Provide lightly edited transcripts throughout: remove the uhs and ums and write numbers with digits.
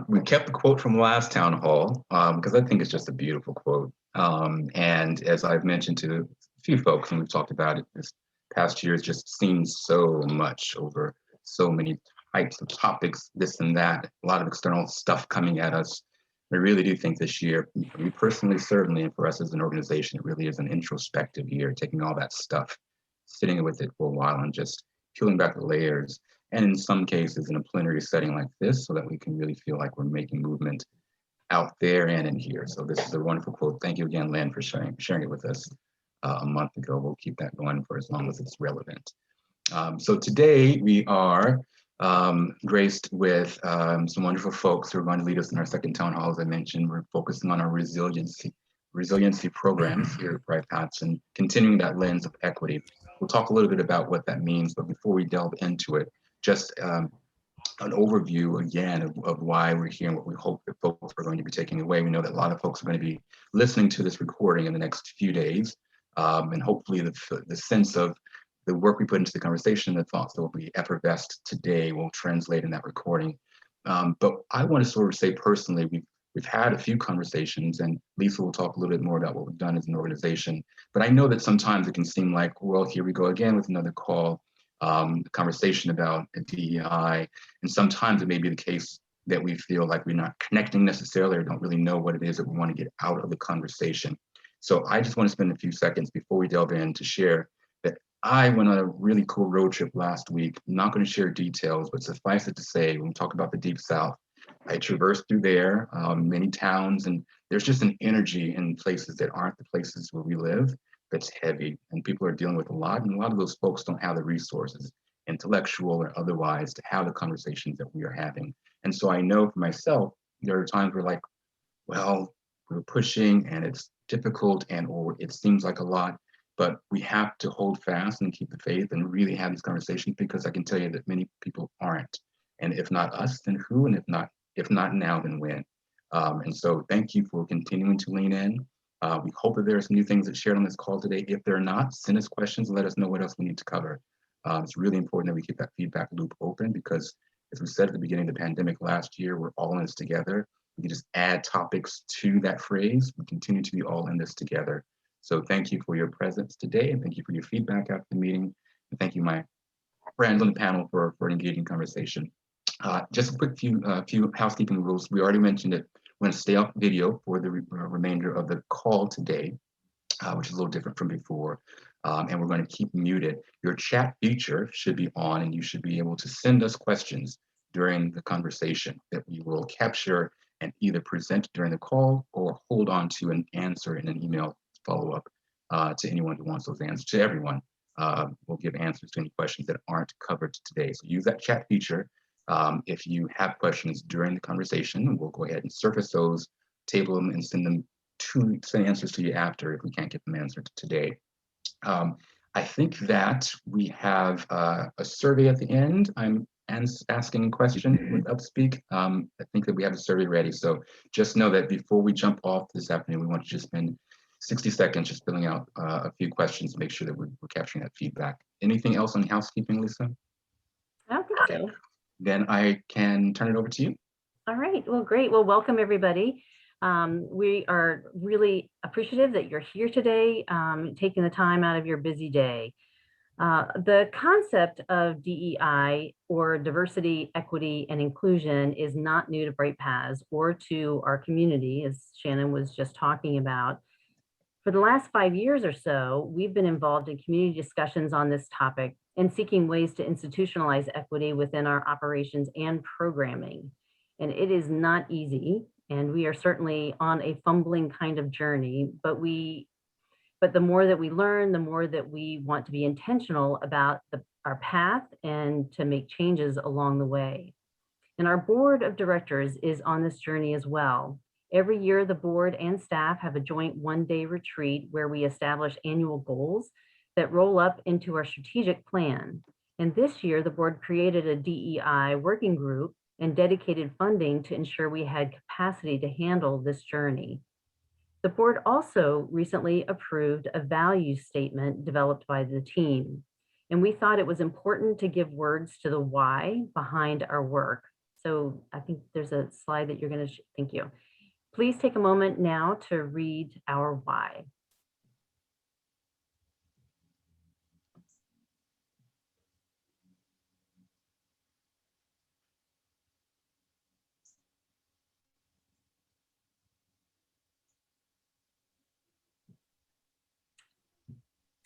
We kept the quote from last town hall because I think it's just a beautiful quote. And as I've mentioned to a few folks, and we've talked about it this past year, it's just seen so much over so many types of topics, this and that, a lot of external stuff coming at us. I really do think this year, for me personally, certainly, and for us as an organization, it really is an introspective year, taking all that stuff, sitting with it for a while and just peeling back the layers. And in some cases, in a plenary setting like this, so that we can really feel like we're making movement out there and in here. So this is a wonderful quote. Thank you again, Lynn, for sharing it with us a month ago. We'll keep that going for as long as it's relevant. So today we are graced with some wonderful folks who are going to lead us in our second town hall. As I mentioned, we're focusing on our resiliency programs here at Brightpaths and continuing that lens of equity. We'll talk a little bit about what that means, but before we delve into it, just an overview again of why we're here and what we hope that folks are going to be taking away. We know that a lot of folks are going to be listening to this recording in the next few days, and hopefully the sense of the work we put into the conversation, the thoughts that will be effervesced today will translate in that recording. But I want to sort of say personally, we've had a few conversations, and Lisa will talk a little bit more about what we've done as an organization. But I know that sometimes it can seem like, well, here we go again with another call. Conversation about DEI, and sometimes it may be the case that we feel like we're not connecting necessarily or don't really know what it is that we want to get out of the conversation. So I just want to spend a few seconds before we delve in to share that I went on a really cool road trip last week. I'm not going to share details, but suffice it to say, when we talk about the Deep South, I traversed through there, many towns, and there's just an energy in places that aren't the places where we live that's heavy, and people are dealing with a lot, and a lot of those folks don't have the resources, intellectual or otherwise, to have the conversations that we are having. And so I know for myself, there are times where like, well, we're pushing and it's difficult and or it seems like a lot, but we have to hold fast and keep the faith and really have these conversations, because I can tell you that many people aren't. And if not us, then who? And if not now, then when? And so thank you for continuing to lean in. We hope that there's new things that shared on this call today. If there are not, send us questions and let us know what else we need to cover. It's really important that we keep that feedback loop open, because as we said at the beginning of the pandemic last year, we're all in this together. We can just add topics to that phrase. We continue to be all in this together. So thank you for your presence today, and thank you for your feedback after the meeting. And thank you, my friends on the panel, for an engaging conversation. Just a quick few housekeeping rules. We already mentioned it. We're going to stay off video for the remainder of the call today, which is a little different from before. And we're going to keep muted. Your chat feature should be on, and you should be able to send us questions during the conversation that we will capture and either present during the call or hold on to and answer in an email follow-up to anyone who wants those answers. To everyone, we'll give answers to any questions that aren't covered today. So use that chat feature. If you have questions during the conversation, we'll go ahead and surface those, table them, and send answers to you after if we can't get them answered today. I think that we have a survey at the end. I'm asking a question with Upspeak. I think that we have a survey ready. So just know that before we jump off this afternoon, we want to just spend 60 seconds just filling out a few questions to make sure that we're capturing that feedback. Anything else on housekeeping, Lisa? I don't think so. Then I can turn it over to you. All right. Well, great. Well, welcome everybody. We are really appreciative that you're here today, taking the time out of your busy day. The concept of DEI, or diversity, equity, and inclusion, is not new to Brightpaths or to our community, as Shannon was just talking about. For the last 5 years or so, we've been involved in community discussions on this topic and seeking ways to institutionalize equity within our operations and programming. And it is not easy, and we are certainly on a fumbling kind of journey, but the more that we learn, the more that we want to be intentional about our path and to make changes along the way. And our board of directors is on this journey as well. Every year, the board and staff have a joint one-day retreat where we establish annual goals that roll up into our strategic plan. And this year, the board created a DEI working group and dedicated funding to ensure we had capacity to handle this journey. The board also recently approved a value statement developed by the team. And we thought it was important to give words to the why behind our work. So I think there's a slide that you're going to, thank you. Please take a moment now to read our why.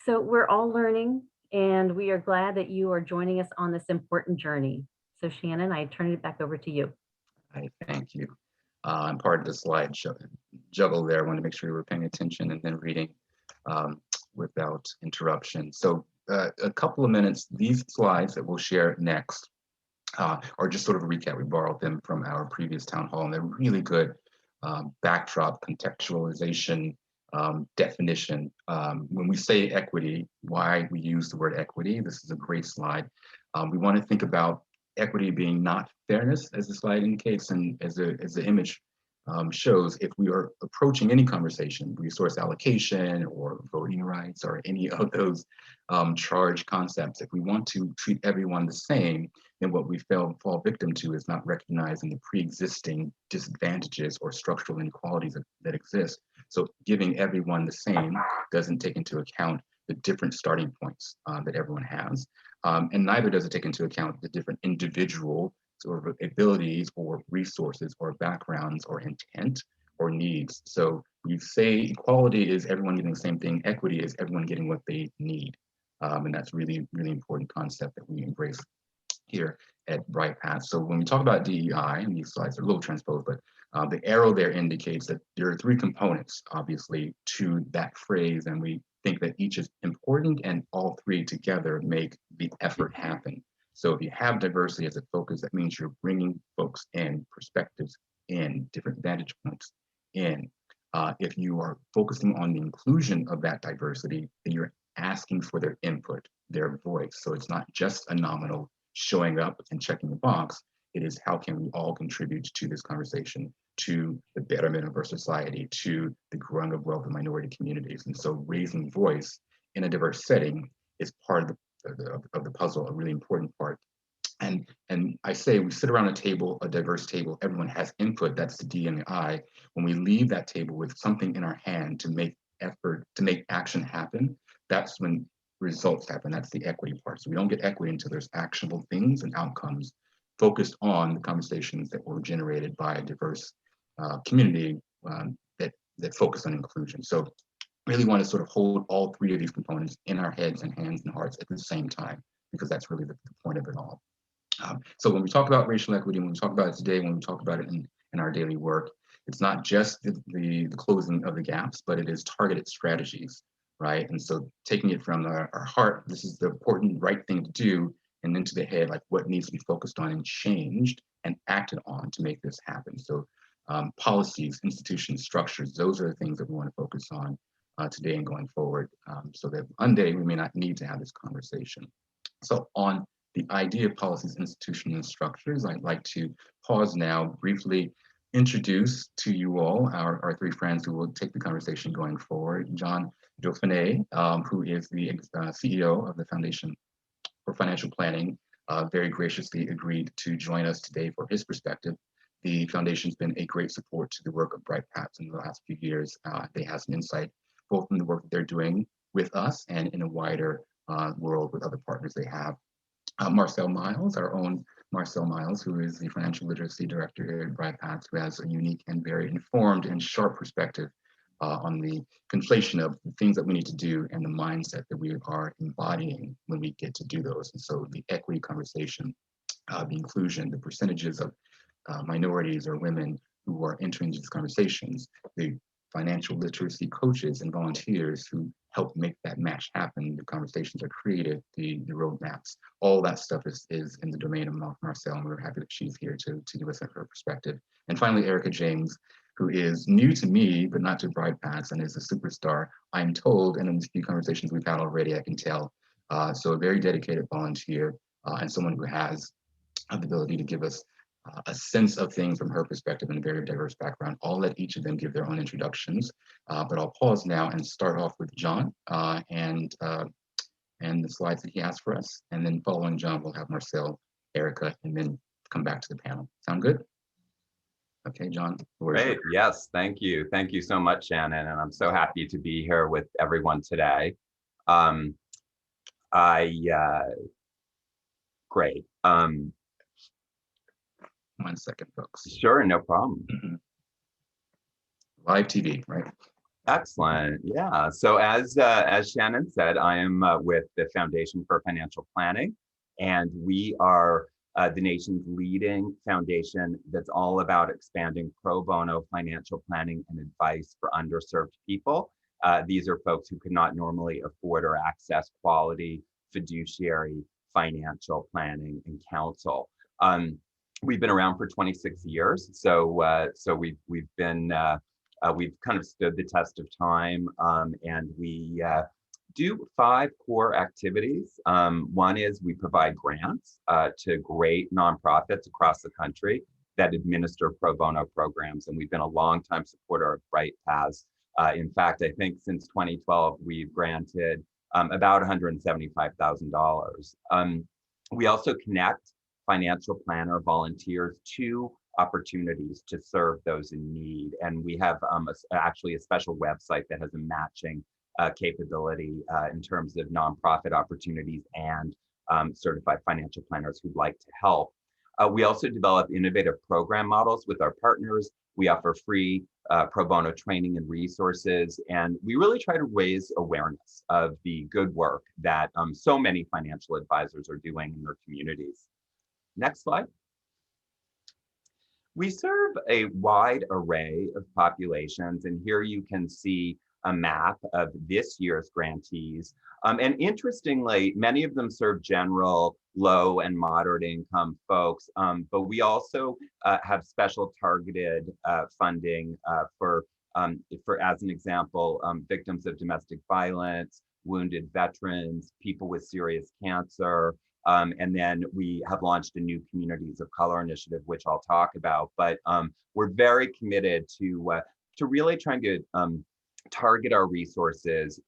So we're all learning, and we are glad that you are joining us on this important journey. So Shannon, I turn it back over to you. I thank you. I'm part of the slide juggle there. I want to make sure you were paying attention and then reading without interruption. So a couple of minutes, these slides that we'll share next are just sort of a recap. We borrowed them from our previous town hall, and they're really good backdrop, contextualization, definition. When we say equity, why we use the word equity, this is a great slide. We want to think about equity being not fairness, as the slide indicates, and as the image shows, if we are approaching any conversation, resource allocation or voting rights or any of those charged concepts, if we want to treat everyone the same, then what we fall victim to is not recognizing the pre-existing disadvantages or structural inequalities that exist. So giving everyone the same doesn't take into account the different starting points that everyone has. And neither does it take into account the different individual sort of abilities or resources or backgrounds or intent or needs. So you say equality is everyone getting the same thing, equity is everyone getting what they need. And that's really, really important concept that we embrace here at Brightpaths. So when we talk about DEI, and these slides are a little transposed, but the arrow there indicates that there are three components, obviously, to that phrase, and we think that each is important, and all three together make the effort happen. So if you have diversity as a focus, that means you're bringing folks in, perspectives in, different vantage points in. If you are focusing on the inclusion of that diversity, then you're asking for their input, their voice. So it's not just a nominal showing up and checking the box. It is how can we all contribute to this conversation, to the betterment of our society, to the growing of wealth of minority communities. And so raising voice in a diverse setting is part of the puzzle, a really important part. And I say we sit around a table, a diverse table, everyone has input, that's the D and the I. When we leave that table with something in our hand to make effort, to make action happen, that's when results happen. That's the equity part. So we don't get equity until there's actionable things and outcomes focused on the conversations that were generated by a diverse community that focus on inclusion. So really want to sort of hold all three of these components in our heads and hands and hearts at the same time, because that's really the point of it all. So when we talk about racial equity, when we talk about it today, when we talk about it in our daily work, it's not just the closing of the gaps, but it is targeted strategies, right? And so taking it from our heart, this is the important right thing to do, and into the head, like what needs to be focused on and changed and acted on to make this happen. So policies, institutions, structures, those are the things that we want to focus on today and going forward, so that one day we may not need to have this conversation. So on the idea of policies, institutions, and structures, I'd like to pause now, briefly introduce to you all our three friends who will take the conversation going forward. John Dauphiné, who is the CEO of the Foundation for Financial Planning, very graciously agreed to join us today for his perspective. The foundation's been a great support to the work of Brightpaths in the last few years. They have some insight both in the work that they're doing with us and in a wider world with other partners they have. Marcel Miles, our own Marcel Miles, who is the Financial Literacy Director here at Brightpaths, who has a unique and very informed and sharp perspective on the conflation of the things that we need to do and the mindset that we are embodying when we get to do those. And so the equity conversation, the inclusion, the percentages of minorities or women who are entering these conversations, the financial literacy coaches and volunteers who help make that match happen, the conversations are created, the roadmaps, all that stuff is in the domain of Marcel, and we're happy that she's here to give us her perspective. And finally, Erica James, who is new to me, but not to Brightpaths, and is a superstar, I'm told, and in the few conversations we've had already, I can tell. So a very dedicated volunteer and someone who has the ability to give us a sense of things from her perspective and a very diverse background. I'll let each of them give their own introductions, but I'll pause now and start off with John and the slides that he has for us. And then following John, we'll have Marcel, Erica, and then come back to the panel. Sound good? Okay, John. Great. Yes, thank you. Thank you so much, Shannon. And I'm so happy to be here with everyone today. Great. 1 second, folks. Sure, no problem. Live TV, right? Excellent. Yeah. So as Shannon said, I am with the Foundation for Financial Planning, and we are the nation's leading foundation that's all about expanding pro bono financial planning and advice for underserved people. These are folks who could not normally afford or access quality fiduciary financial planning and counsel. We've been around for 26 years, so we've been we've kind of stood the test of time, and we do 5 core activities. One is we provide grants to great nonprofits across the country that administer pro bono programs, and we've been a longtime supporter of Brightpaths. In fact, I think since 2012, we've granted about $175,000. We also connect financial planner volunteers to opportunities to serve those in need. And we have actually a special website that has a matching capability in terms of nonprofit opportunities and certified financial planners who'd like to help. We also develop innovative program models with our partners. We offer free pro bono training and resources, and we really try to raise awareness of the good work that so many financial advisors are doing in their communities. Next slide. We serve a wide array of populations, and here you can see a map of this year's grantees. And interestingly, many of them serve general, low and moderate income folks, but we also have special targeted funding for, as an example, victims of domestic violence, wounded veterans, people with serious cancer. And then we have launched a new Communities of Color initiative, which I'll talk about. But we're very committed to really trying to target our resources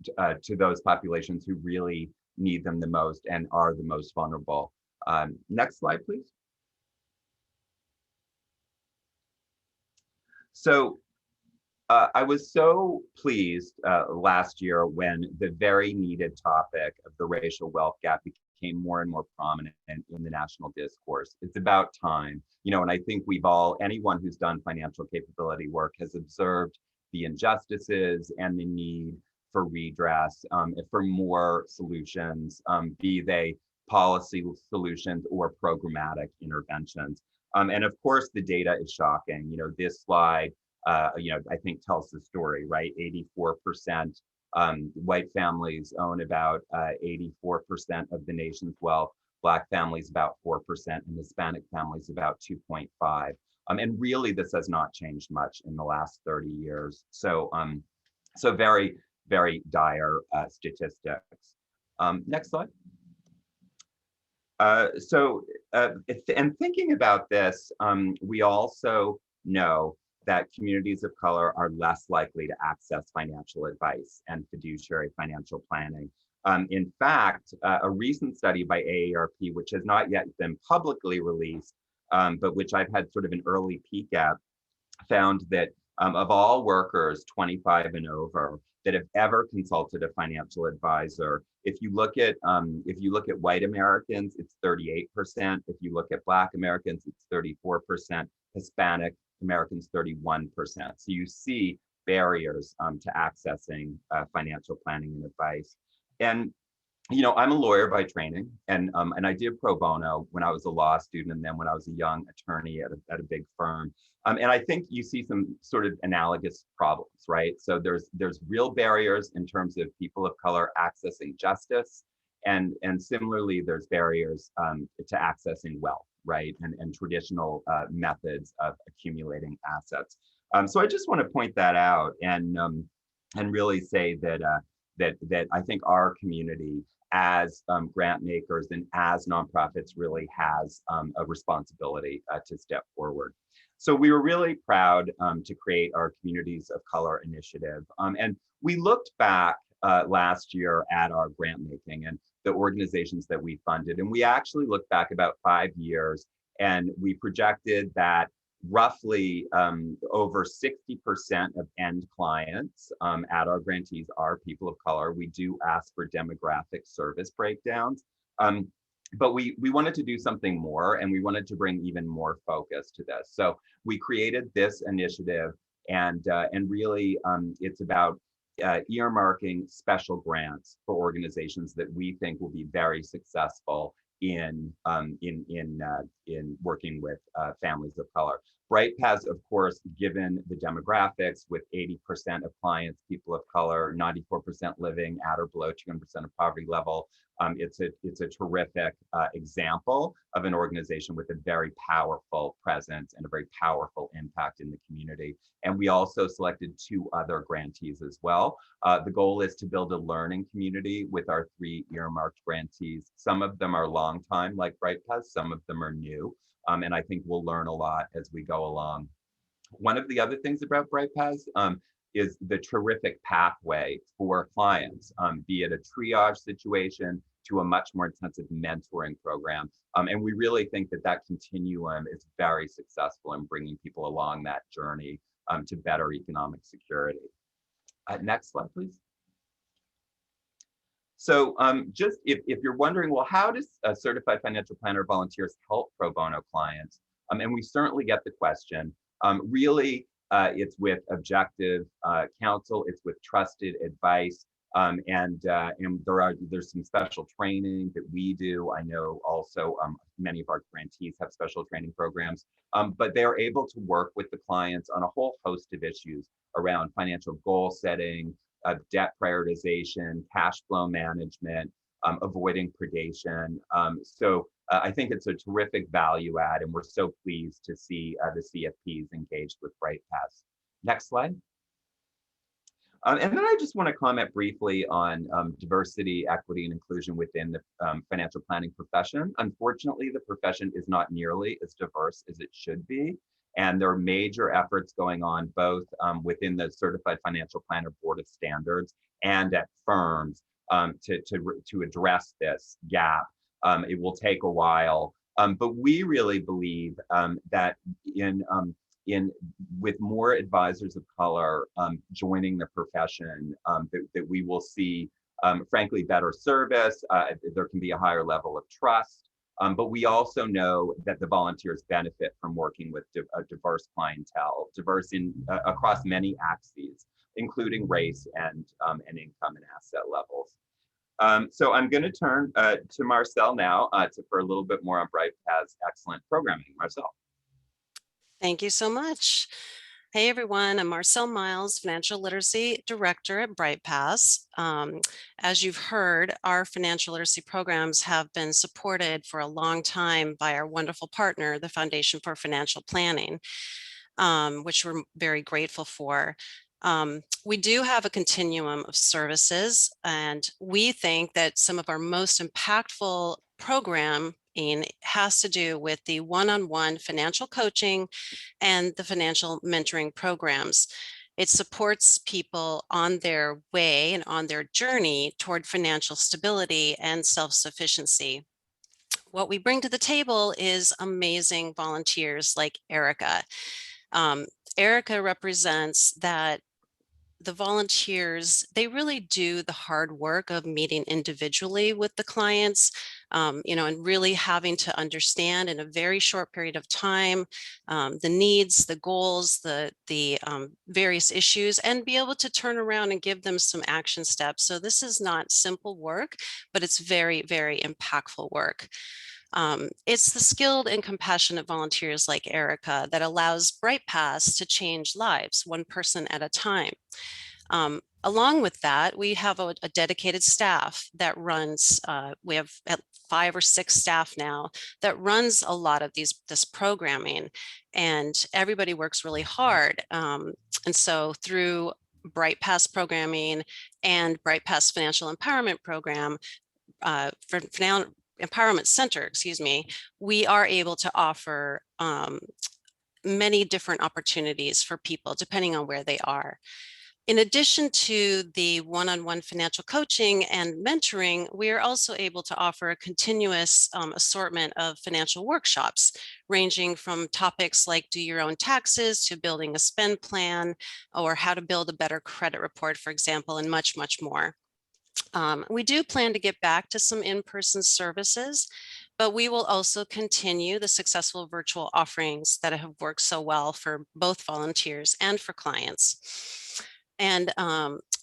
to those populations who really need them the most and are the most vulnerable. Next slide, please. So I was so pleased last year when the very needed topic of the racial wealth gap became more and more prominent in the national discourse. It's about time, and I think anyone who's done financial capability work has observed the injustices and the need for redress, for more solutions, be they policy solutions or programmatic interventions. And of course, the data is shocking. This slide, I think tells the story, right? 84% white families own about 84% of the nation's wealth. Black families about 4%, and Hispanic families about 2.5%. And really, this has not changed much in the last 30 years. So, so very, very dire statistics. Next slide. And thinking about this, we also know that communities of color are less likely to access financial advice and fiduciary financial planning. In fact, a recent study by AARP, which has not yet been publicly released, but which I've had sort of an early peek at, found that of all workers 25 and over that have ever consulted a financial advisor, if you look at white Americans, it's 38%. If you look at Black Americans, it's 34%. Hispanic Americans, 31%. So you see barriers to accessing financial planning and advice. And I'm a lawyer by training, and I did pro bono when I was a law student, and then when I was a young attorney at a big firm. And I think you see some sort of analogous problems, right? So there's real barriers in terms of people of color accessing justice, and similarly there's barriers to accessing wealth, right? And traditional methods of accumulating assets. So I just want to point that out and really say that that I think our community as grant makers and as nonprofits really has a responsibility to step forward. So we were really proud to create our Communities of Color initiative. And we looked back last year at our grant making and the organizations that we funded. And we actually looked back about 5 years And we projected that roughly over 60% of end clients at our grantees are people of color. We do ask for demographic service breakdowns. But we wanted to do something more, and we wanted to bring even more focus to this. So we created this initiative, and really it's about earmarking special grants for organizations that we think will be very successful in working with families of color. Brightpaths, of course, given the demographics, with 80% of clients people of color, 94% living at or below 200% of poverty level, it's a terrific example of an organization with a very powerful presence and a very powerful impact in the community. And we also selected 2 other grantees as well. The goal is to build a learning community with our 3 earmarked grantees. Some of them are long time, like Brightpass, some of them are new. And I think we'll learn a lot as we go along. One of the other things about Brightpass is the terrific pathway for clients, be it a triage situation to a much more intensive mentoring program. And we really think that that continuum is very successful in bringing people along that journey to better economic security. Next slide, please. So just if you're wondering, well, how does a certified financial planner volunteers help pro bono clients? And we certainly get the question. Really, it's with objective counsel, it's with trusted advice, and there's some special training that we do. I know also many of our grantees have special training programs, but they're able to work with the clients on a whole host of issues around financial goal setting, debt prioritization, cash flow management, avoiding predation. So I think it's a terrific value add, and we're so pleased to see the CFPs engaged with Brightpass. Next slide. And then I just want to comment briefly on diversity, equity, and inclusion within the financial planning profession. Unfortunately, the profession is not nearly as diverse as it should be. And there are major efforts going on both within the Certified Financial Planner Board of Standards and at firms to address this gap. It will take a while, but we really believe that with more advisors of color joining the profession, that we will see, frankly, better service. There can be a higher level of trust. But we also know that the volunteers benefit from working with a diverse clientele, diverse across many axes, including race and income and asset levels. So I'm going to turn to Marcel now for a little bit more on Brightpaths' excellent programming. Marcel. Thank you so much. Hey everyone, I'm Marcel Miles, Financial Literacy Director at Brightpass. As you've heard, our financial literacy programs have been supported for a long time by our wonderful partner, the Foundation for Financial Planning, which we're very grateful for. We do have a continuum of services, and we think that some of our most impactful programming has to do with the one-on-one financial coaching and the financial mentoring programs. It supports people on their way and on their journey toward financial stability and self-sufficiency. What we bring to the table is amazing volunteers like Erica. Erica represents that the volunteers, they really do the hard work of meeting individually with the clients, and really having to understand in a very short period of time the needs, the goals, the various issues, and be able to turn around and give them some action steps. So this is not simple work, but it's very, very impactful work. It's the skilled and compassionate volunteers like Erica that allows Brightpass to change lives, one person at a time. Along with that, we have a dedicated staff that runs, we have 5 or 6 staff now that runs a lot of this programming, and everybody works really hard. And so through Brightpass programming and Brightpass Financial Empowerment Program, Empowerment Center, we are able to offer many different opportunities for people depending on where they are. In addition to the one-on-one financial coaching and mentoring, we are also able to offer a continuous assortment of financial workshops, ranging from topics like do your own taxes to building a spend plan, or how to build a better credit report, for example, and much, much more. We do plan to get back to some in-person services, but we will also continue the successful virtual offerings that have worked so well for both volunteers and for clients. And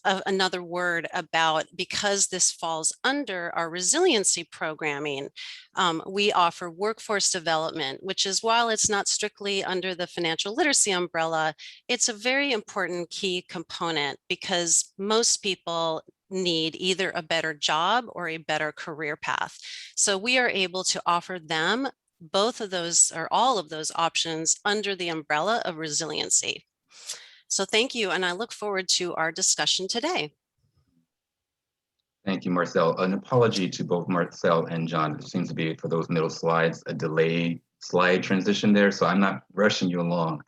another word about, because this falls under our resiliency programming, we offer workforce development, which is, while it's not strictly under the financial literacy umbrella, it's a very important key component because most people need either a better job or a better career path. So we are able to offer them both of those or all of those options under the umbrella of resiliency. So thank you, and I look forward to our discussion today. Thank you, Marcel. An apology to both Marcel and John. There seems to be, for those middle slides, a delayed slide transition there, so I'm not rushing you along.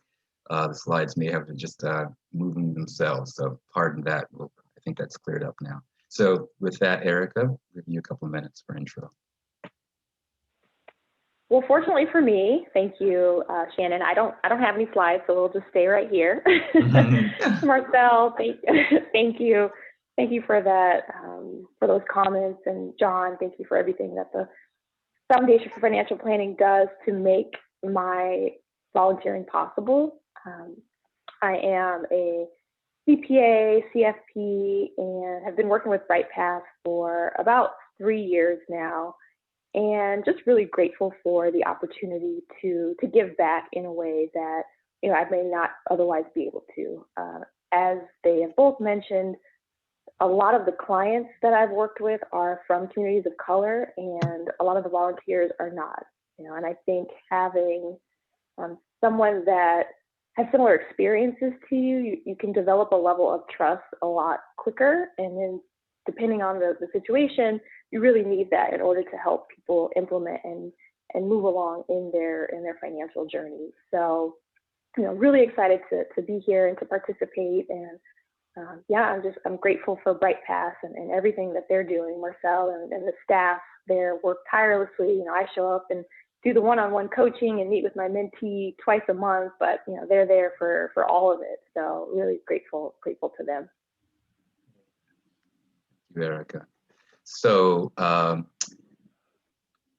The slides may have just moving themselves, so pardon that. I think that's cleared up now. So with that, Erica, we'll give you a couple of minutes for intro. Well, fortunately for me, thank you, Shannon. I don't have any slides, so we'll just stay right here. Marcel, thank you for that, for those comments, and John, thank you for everything that the Foundation for Financial Planning does to make my volunteering possible. I am a CPA, CFP, and have been working with Brightpaths for about 3 years now. And just really grateful for the opportunity to give back in a way that, you know, I may not otherwise be able to. As they have both mentioned, a lot of the clients that I've worked with are from communities of color, and a lot of the volunteers are not. You know, and I think having someone that has similar experiences to you, you can develop a level of trust a lot quicker. And then, depending on the situation, you really need that in order to help people implement and move along in their financial journey. So, you know, really excited to be here and to participate. And yeah, I'm grateful for Brightpass and everything that they're doing. Marcel and the staff there work tirelessly. You know, I show up and do the one-on-one coaching and meet with my mentee twice a month, but you know, they're there for all of it. So really grateful to them. Thank you, Erica. So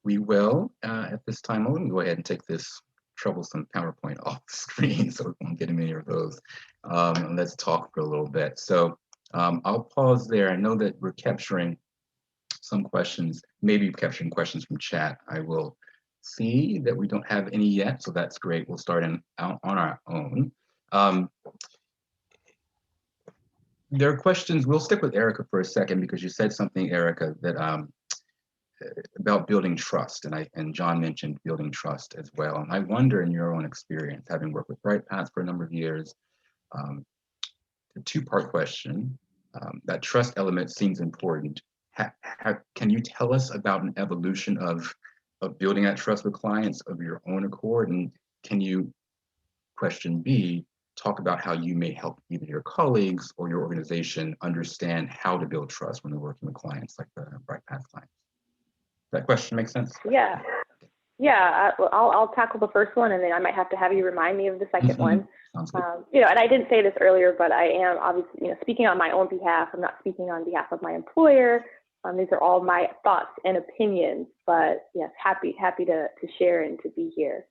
we will, at this time, I'm going to go ahead and take this troublesome PowerPoint off the screen so we won't get many of those. And let's talk for a little bit. So I'll pause there. I know that we're capturing some questions, maybe capturing questions from chat. I will see that we don't have any yet, so that's great. We'll start on our own. There are questions. We'll stick with Erica for a second because you said something, Erica, that about building trust, and John mentioned building trust as well. And I wonder, in your own experience, having worked with Brightpaths for a number of years, a two-part question. That trust element seems important. Can you tell us about an evolution of building that trust with clients of your own accord? And can you, question B, talk about how you may help either your colleagues or your organization understand how to build trust when they're working with clients like the Brightpath clients? That question makes sense? Yeah. I'll tackle the first one, and then I might have to have you remind me of the second one. Sounds good. You know, and I didn't say this earlier, but I am obviously, you know, speaking on my own behalf. I'm not speaking on behalf of my employer. These are all my thoughts and opinions, but yes, happy to share and to be here.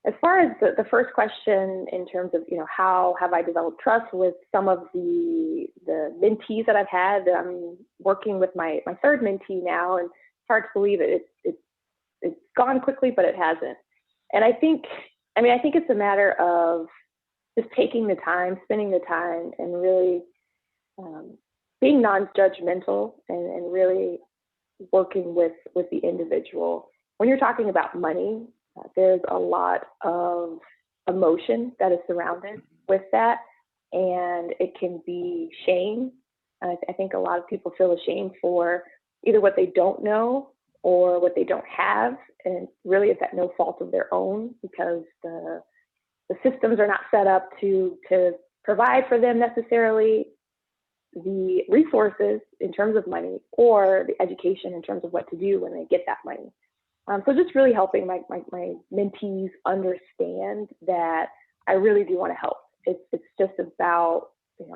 As far as the first question in terms of, you know, how have I developed trust with some of the mentees that I've had, I'm working with my third mentee now, and it's hard to believe it's gone quickly, but it hasn't. And I think it's a matter of just taking the time, spending the time, and really being non-judgmental and really working with the individual. When you're talking about money, there's a lot of emotion that is surrounded with that, and it can be shame. I think a lot of people feel ashamed for either what they don't know or what they don't have, and really it's at no fault of their own because the systems are not set up to provide for them necessarily the resources in terms of money or the education in terms of what to do when they get that money. So just really helping my mentees understand that I really do want to help. It's just about,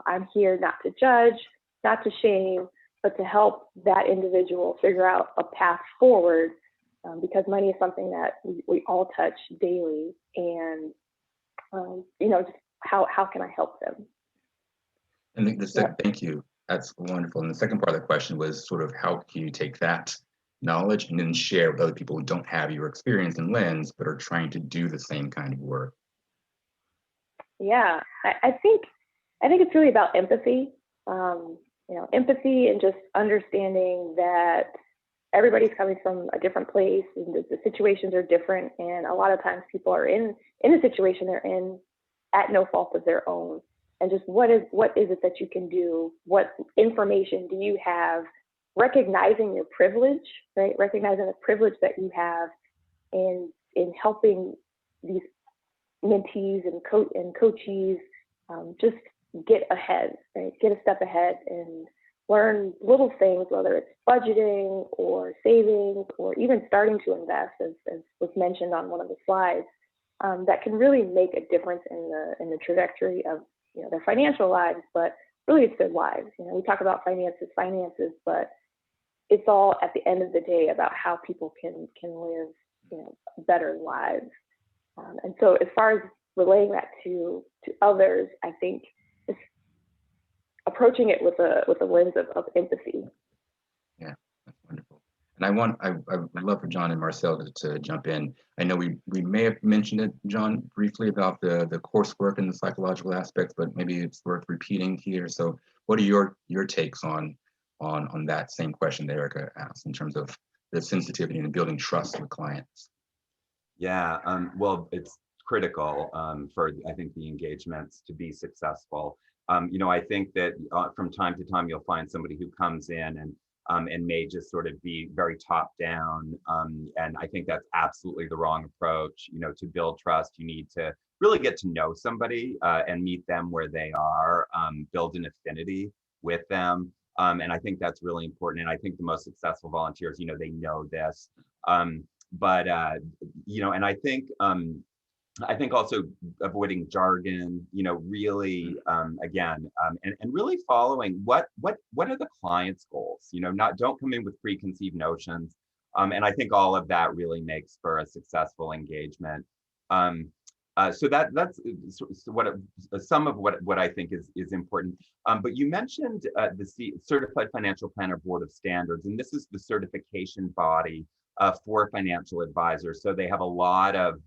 I'm here not to judge, not to shame, but to help that individual figure out a path forward, because money is something that we all touch daily. And, just how can I help them? And thank you. That's wonderful. And the second part of the question was sort of how can you take that knowledge and then share with other people who don't have your experience and lens, but are trying to do the same kind of work? Yeah, I think it's really about empathy. Empathy and just understanding that everybody's coming from a different place and the situations are different. And a lot of times people are in a situation they're in at no fault of their own. And just what is it that you can do? What information do you have? Recognizing your privilege, right? Recognizing the privilege that you have in helping these mentees and coachees just get ahead, right? Get a step ahead and learn little things, whether it's budgeting or savings or even starting to invest, as was mentioned on one of the slides, that can really make a difference in the trajectory of their financial lives, but really it's their lives. We talk about finances, but it's all at the end of the day about how people can live better lives. And so as far as relaying that to others, I think just approaching it with a lens of empathy. Yeah, that's wonderful. And I would love for John and Marcel to jump in. I know we may have mentioned it, John, briefly about the coursework and the psychological aspects, but maybe it's worth repeating here. So what are your takes on that same question that Erica asked in terms of the sensitivity and building trust with clients? Yeah, well, it's critical for, I think, the engagements to be successful. I think that from time to time, you'll find somebody who comes in and may just sort of be very top down. And I think that's absolutely the wrong approach. To build trust, you need to really get to know somebody and meet them where they are, build an affinity with them. And I think that's really important. And I think the most successful volunteers, they know this. And I think also avoiding jargon, really, again, and really following what are the client's goals, don't come in with preconceived notions. And I think all of that really makes for a successful engagement. So that's some of what I think is important. But you mentioned the Certified Financial Planner Board of Standards, and this is the certification body for financial advisors. So they have a lot of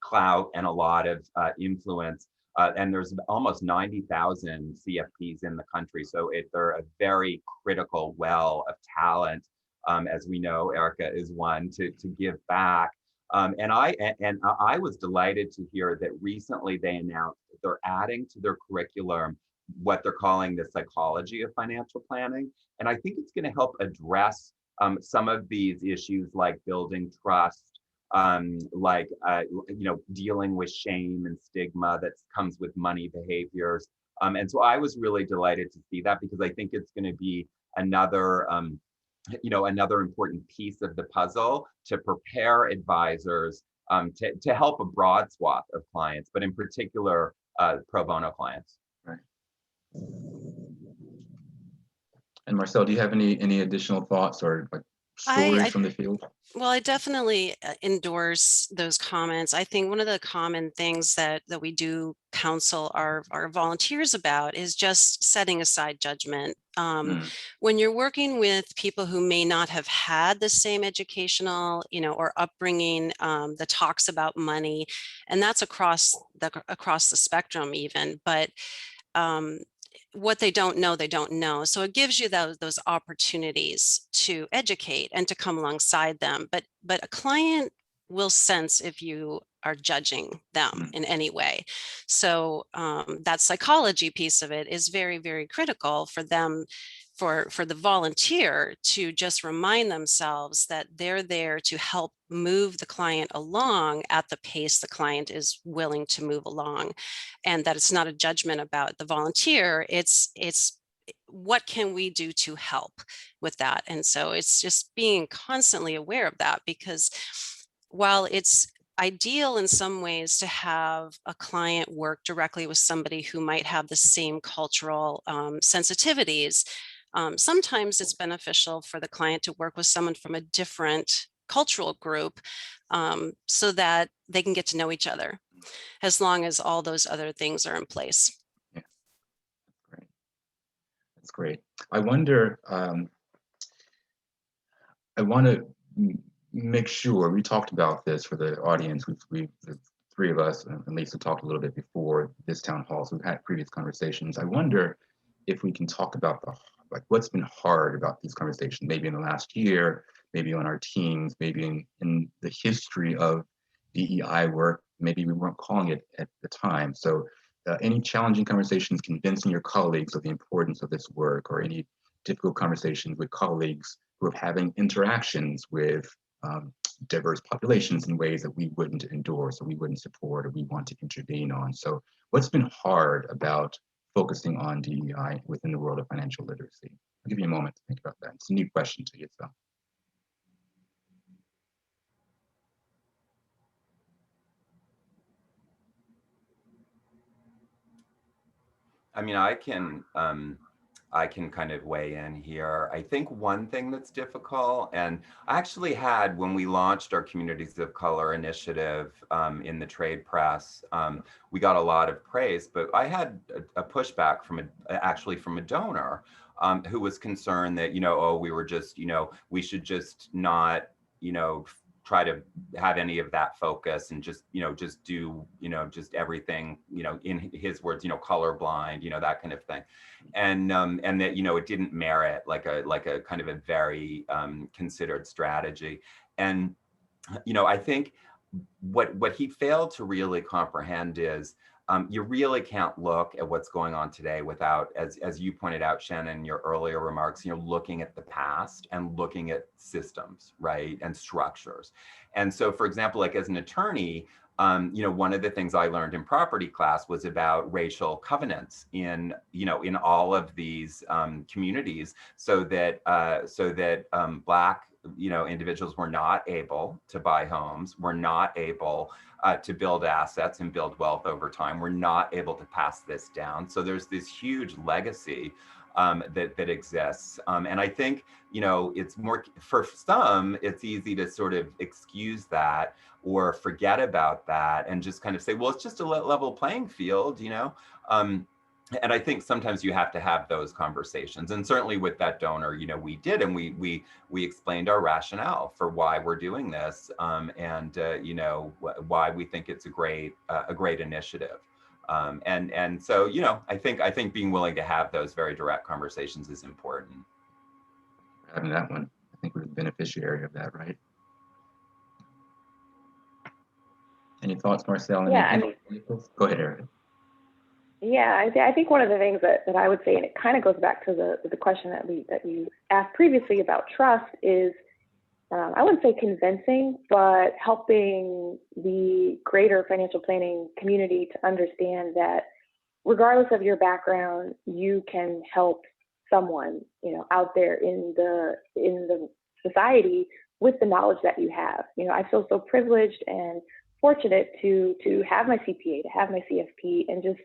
clout and a lot of influence. And there's almost 90,000 CFPs in the country. So they're a very critical well of talent. As we know, Erica is one to give back. And I was delighted to hear that recently they announced that they're adding to their curriculum what they're calling the psychology of financial planning. And I think it's going to help address some of these issues like building trust, dealing with shame and stigma that comes with money behaviors. And so I was really delighted to see that, because I think it's going to be another important piece of the puzzle to prepare advisors to help a broad swath of clients, but in particular, pro bono clients. Right. And Marcel, do you have any additional thoughts or stories from the field? Well, I definitely endorse those comments. I think one of the common things that we do counsel our volunteers about is just setting aside judgment. When you're working with people who may not have had the same educational, or upbringing that talks about money, and that's across the spectrum even, but what they don't know. So it gives you those opportunities to educate and to come alongside them. But a client will sense if you are judging them in any way. So that psychology piece of it is very, very critical for them for the volunteer to just remind themselves that they're there to help move the client along at the pace the client is willing to move along, and that it's not a judgment about the volunteer. It's what can we do to help with that? And so it's just being constantly aware of that, because while it's ideal in some ways to have a client work directly with somebody who might have the same cultural sensitivities, sometimes it's beneficial for the client to work with someone from a different cultural group, so that they can get to know each other, as long as all those other things are in place. Yeah, that's great. That's great. I wonder, I want to make sure we talked about this for the audience. The three of us, and Lisa talked a little bit before this town hall, so we've had previous conversations. I wonder if we can talk about what's been hard about these conversations, maybe in the last year, maybe on our teams, maybe in the history of DEI work. Maybe we weren't calling it at the time. So any challenging conversations convincing your colleagues of the importance of this work, or any difficult conversations with colleagues who are having interactions with diverse populations in ways that we wouldn't endorse, or we wouldn't support, or we want to intervene on. So what's been hard about focusing on DEI within the world of financial literacy? I'll give you a moment to think about that. It's a new question to you, so. I mean, I can kind of weigh in here. I think one thing that's difficult, and I actually had, when we launched our Communities of Color initiative in the trade press, we got a lot of praise, but I had a pushback from actually from a donor who was concerned that, oh, we were just, we should just not, try to have any of that focus and just, just do, just everything, in his words, colorblind, that kind of thing. And that, it didn't merit like a kind of a very considered strategy. And, I think what he failed to really comprehend is you really can't look at what's going on today without, as you pointed out, Shannon, in your earlier remarks, looking at the past and looking at systems, right, and structures. And so, for example, like as an attorney, one of the things I learned in property class was about racial covenants in all of these communities, so that Black individuals were not able to buy homes, were not able to build assets and build wealth over time. We're not able to pass this down. So there's this huge legacy that exists. And I think, it's more, for some, it's easy to sort of excuse that or forget about that and just kind of say, well, it's just a level playing field, and I think sometimes you have to have those conversations. And certainly with that donor, we did, and we explained our rationale for why we're doing this, and why we think it's a great initiative. And so, I think being willing to have those very direct conversations is important. Having that one, I think we're the beneficiary of that, right? Any thoughts, Marcel? Yeah, Go ahead, Erica. Yeah, I think one of the things that I would say, and it kind of goes back to the question that you asked previously about trust, is I wouldn't say convincing, but helping the greater financial planning community to understand that regardless of your background, you can help someone, out there in the society with the knowledge that you have. I feel so privileged and fortunate to have my CPA, to have my CFP, and just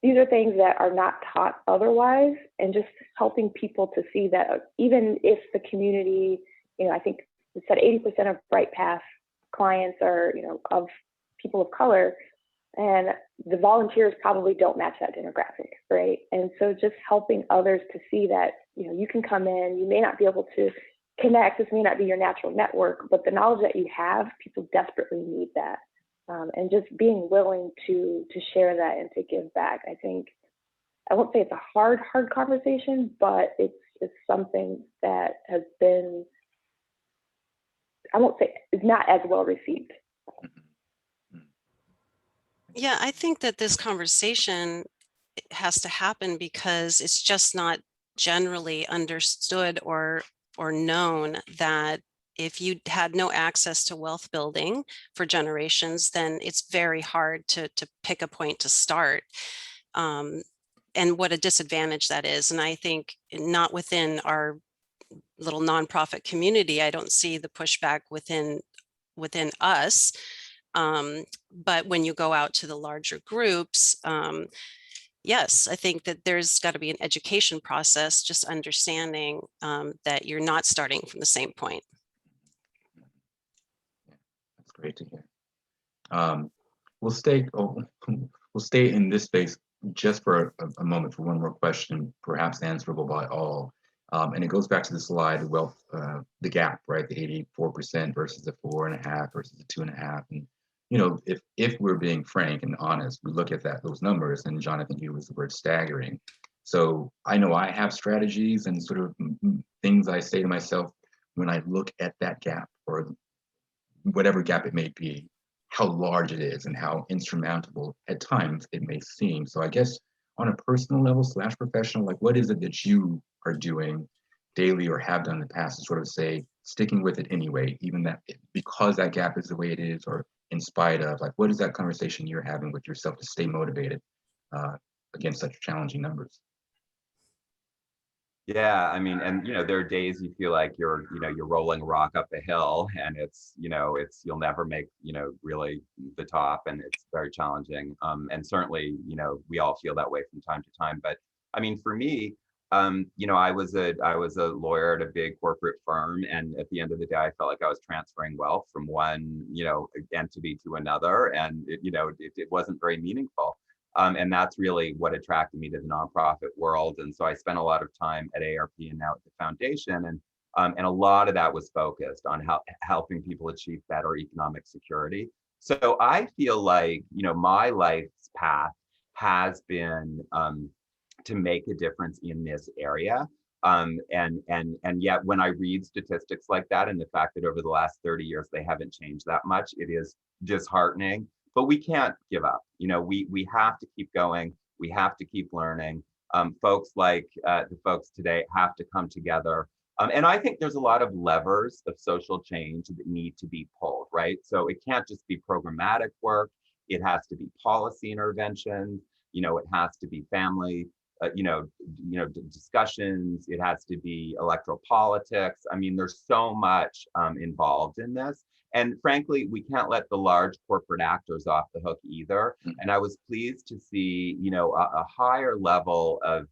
these are things that are not taught otherwise, and just helping people to see that even if the community, I think it said 80% of Brightpass clients are, of people of color, and the volunteers probably don't match that demographic, right? And so just helping others to see that, you can come in, you may not be able to connect, this may not be your natural network, but the knowledge that you have, people desperately need that. And just being willing to share that and to give back. I think, I won't say it's a hard conversation, but it's something that has been, I won't say it's not as well received. Yeah, I think that this conversation has to happen because it's just not generally understood or known that if you had no access to wealth building for generations, then it's very hard to pick a point to start. And what a disadvantage that is. And I think not within our little nonprofit community, I don't see the pushback within us. But when you go out to the larger groups, yes, I think that there's got to be an education process, just understanding that you're not starting from the same point. That's great to hear. We'll stay in this space just for a moment for one more question, perhaps answerable by all. And it goes back to the slide, the gap, right? The 84% versus the 4.5 versus the 2.5. And you know, if we're being frank and honest, we look at those numbers, and John, I think you used the word staggering. So I know I have strategies and sort of things I say to myself when I look at that gap, or whatever gap it may be, how large it is and how insurmountable at times it may seem. So I guess on a personal level / professional, like what is it that you are doing daily or have done in the past to sort of say, sticking with it anyway, even that because that gap is the way it is, or in spite of, like, what is that conversation you're having with yourself to stay motivated against such challenging numbers? Yeah, I mean, and you know, there are days you feel like you're rolling a rock up a hill, and it's you'll never make really the top, and it's very challenging. And certainly, we all feel that way from time to time. But I mean, for me, I was a lawyer at a big corporate firm, and at the end of the day, I felt like I was transferring wealth from one entity to another, and it wasn't very meaningful. And that's really what attracted me to the nonprofit world. And so I spent a lot of time at ARP and now at the foundation, and a lot of that was focused on helping people achieve better economic security. So I feel like my life's path has been to make a difference in this area. And yet when I read statistics like that, and the fact that over the last 30 years they haven't changed that much, it is disheartening. But we can't give up. We have to keep going. We have to keep learning. Folks like the folks today have to come together. And I think there's a lot of levers of social change that need to be pulled, right? So it can't just be programmatic work. It has to be policy intervention. It has to be family, discussions. It has to be electoral politics. I mean, there's so much involved in this. And frankly, we can't let the large corporate actors off the hook either. And I was pleased to see, a higher level of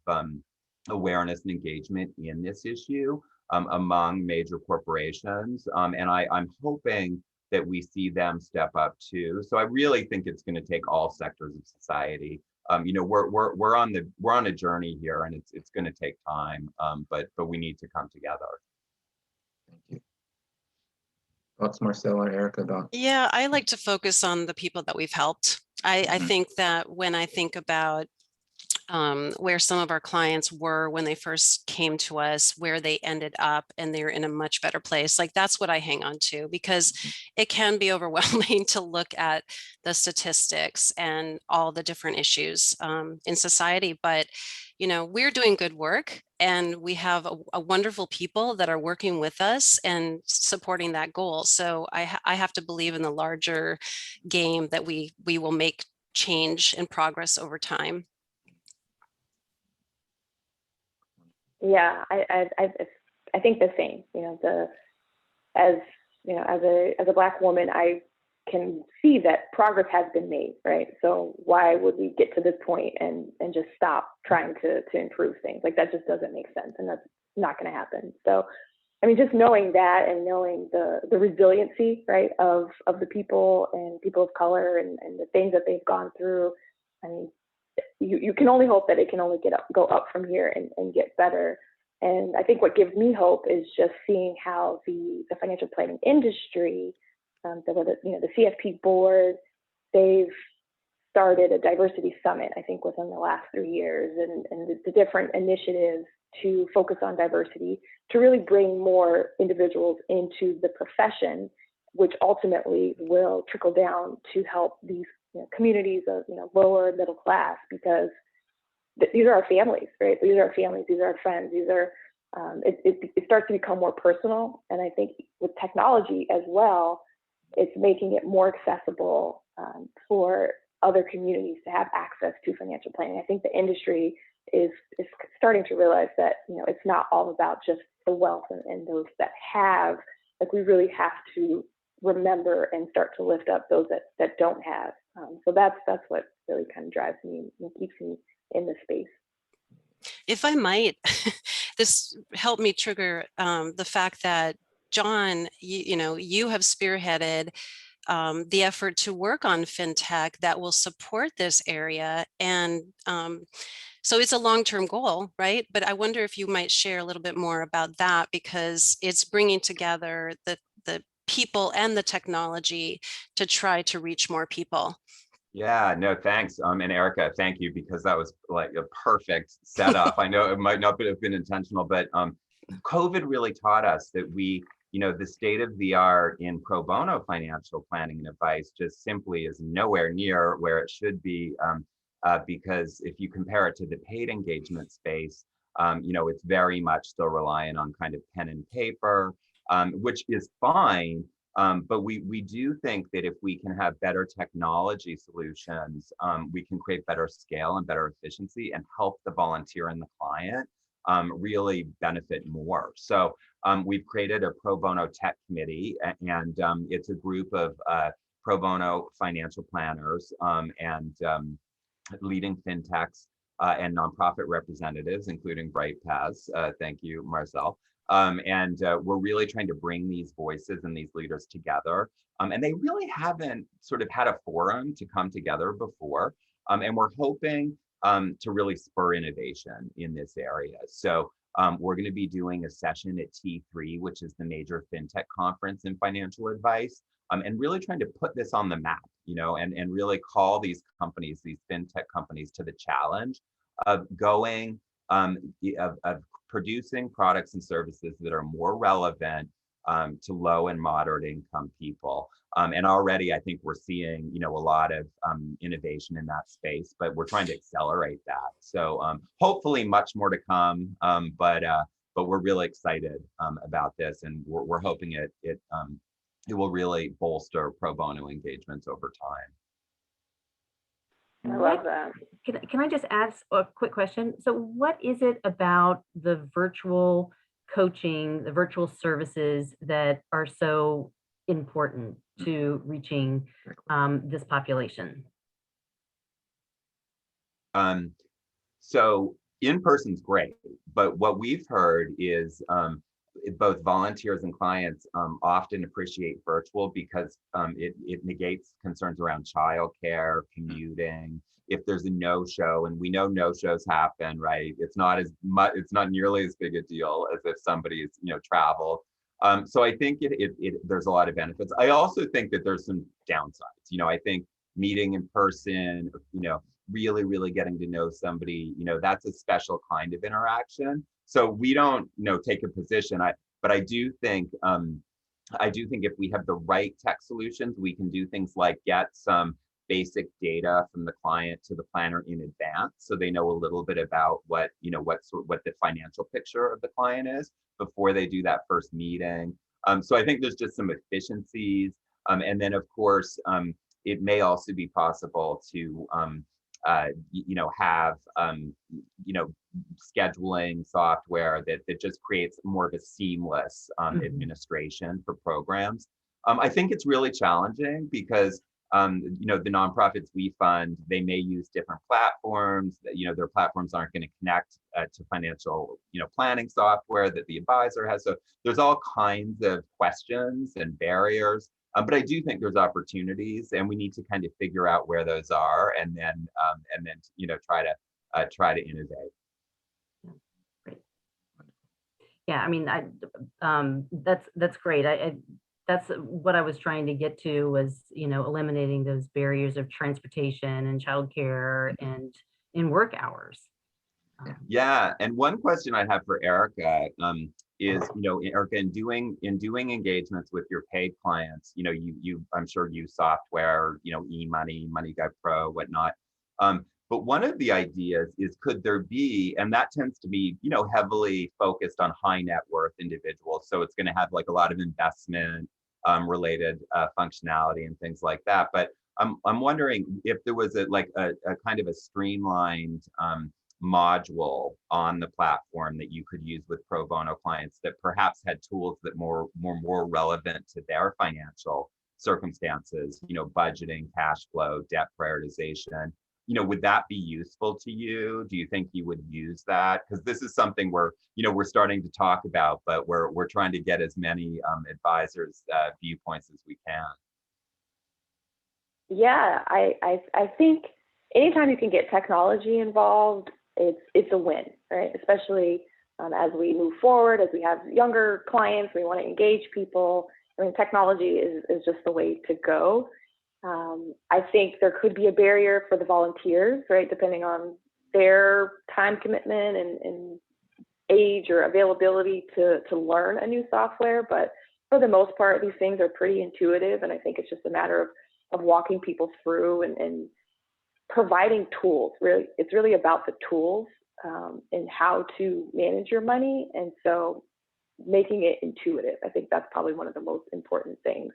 awareness and engagement in this issue among major corporations. And I'm hoping that we see them step up too. So I really think it's going to take all sectors of society. We're on a journey here, and it's going to take time, but we need to come together. Thank you. Thoughts, Marcel or Erica, about? Yeah, I like to focus on the people that we've helped. I think that when I think about where some of our clients were when they first came to us, where they ended up, and they're in a much better place, like that's what I hang on to, because it can be overwhelming to look at the statistics and all the different issues in society. But we're doing good work, and we have a wonderful people that are working with us and supporting that goal. So I have to believe in the larger game that we will make change and progress over time. Yeah, I think the same. As a Black woman, I can see that progress has been made, right? So why would we get to this point and just stop trying to improve things? Like, that just doesn't make sense, and that's not going to happen. So, I mean, just knowing that, and knowing the resiliency, right, of the people and people of color, and the things that they've gone through. I mean, you can only hope that it can only go up from here and get better. And I think what gives me hope is just seeing how the financial planning industry, the CFP board, they've started a diversity summit, I think, within the last 3 years, and the different initiatives to focus on diversity, to really bring more individuals into the profession, which ultimately will trickle down to help these communities of lower middle class, because these are our families, right? These are our families, these are our friends, these are, it starts to become more personal. And I think with technology as well, it's making it more accessible for other communities to have access to financial planning. I think the industry is starting to realize that, it's not all about just the wealth and those that have. Like, we really have to remember and start to lift up those that don't have. So that's what really kind of drives me and keeps me in this space. If I might, this helped me trigger the fact that, John, you have spearheaded the effort to work on fintech that will support this area. And so it's a long-term goal, right? But I wonder if you might share a little bit more about that, because it's bringing together the people and the technology to try to reach more people. Yeah, no, thanks. And Erica, thank you, because that was like a perfect setup. I know it might not have been intentional, but COVID really taught us that the state of the art in pro bono financial planning and advice just simply is nowhere near where it should be. Because if you compare it to the paid engagement space, it's very much still reliant on kind of pen and paper, which is fine. But we do think that if we can have better technology solutions, we can create better scale and better efficiency and help the volunteer and the client really benefit more. So we've created a pro bono tech committee, and it's a group of pro bono financial planners and leading fintechs and nonprofit representatives, including Brightpaths. Thank you, Marcel. And we're really trying to bring these voices and these leaders together. And they really haven't sort of had a forum to come together before. And we're hoping to really spur innovation in this area. So we're going to be doing a session at T3, which is the major fintech conference in financial advice, and really trying to put this on the map, and really call these companies, these fintech companies, to the challenge of going, of producing products and services that are more relevant to low and moderate income people. And already I think we're seeing, a lot of innovation in that space, but we're trying to accelerate that. So hopefully much more to come, but we're really excited about this, and we're hoping it will really bolster pro bono engagements over time. I love that. Can I just ask a quick question? So what is it about the virtual coaching, the virtual services that are so important to reaching this population? So in-person's great, but what we've heard is both volunteers and clients often appreciate virtual because it negates concerns around childcare, commuting. If there's a no-show, and we know no-shows happen, right? It's not nearly as big a deal as if somebody's traveled. So I think there's a lot of benefits. I also think that there's some downsides. I think meeting in person, really getting to know somebody, that's a special kind of interaction. So we don't, take a position. But I do think if we have the right tech solutions, we can do things like get some basic data from the client to the planner in advance, so they know a little bit about what the financial picture of the client is before they do that first meeting. So I think there's just some efficiencies, and then of course it may also be possible to have scheduling software that just creates more of a seamless administration for programs. I think it's really challenging because the nonprofits we fund, they may use different platforms that, their platforms aren't going to connect to financial, planning software that the advisor has. So there's all kinds of questions and barriers. But I do think there's opportunities, and we need to kind of figure out where those are, and then try to innovate. Great. Yeah, I mean, that's great. That's what I was trying to get to, was eliminating those barriers of transportation and childcare and in work hours. Yeah, and one question I have for Erica is, Erica, in doing engagements with your paid clients, you I'm sure use software, eMoney, MoneyGuide Pro, whatnot. But one of the ideas is, could there be, and that tends to be, heavily focused on high net worth individuals. So it's going to have like a lot of investment related functionality and things like that. But I'm wondering if there was a kind of a streamlined module on the platform that you could use with pro bono clients that perhaps had tools that more relevant to their financial circumstances, budgeting, cash flow, debt prioritization. Would that be useful to you? Do you think you would use that? Because this is something we're starting to talk about, but we're trying to get as many advisors' viewpoints as we can. Yeah, I think anytime you can get technology involved, it's a win, right? Especially as we move forward, as we have younger clients, we want to engage people. I mean, technology is just the way to go. I think there could be a barrier for the volunteers, right? Depending on their time commitment and age or availability to learn a new software. But for the most part, these things are pretty intuitive. And I think it's just a matter of walking people through and providing tools. Really, it's really about the tools and how to manage your money. And so making it intuitive, I think that's probably one of the most important things.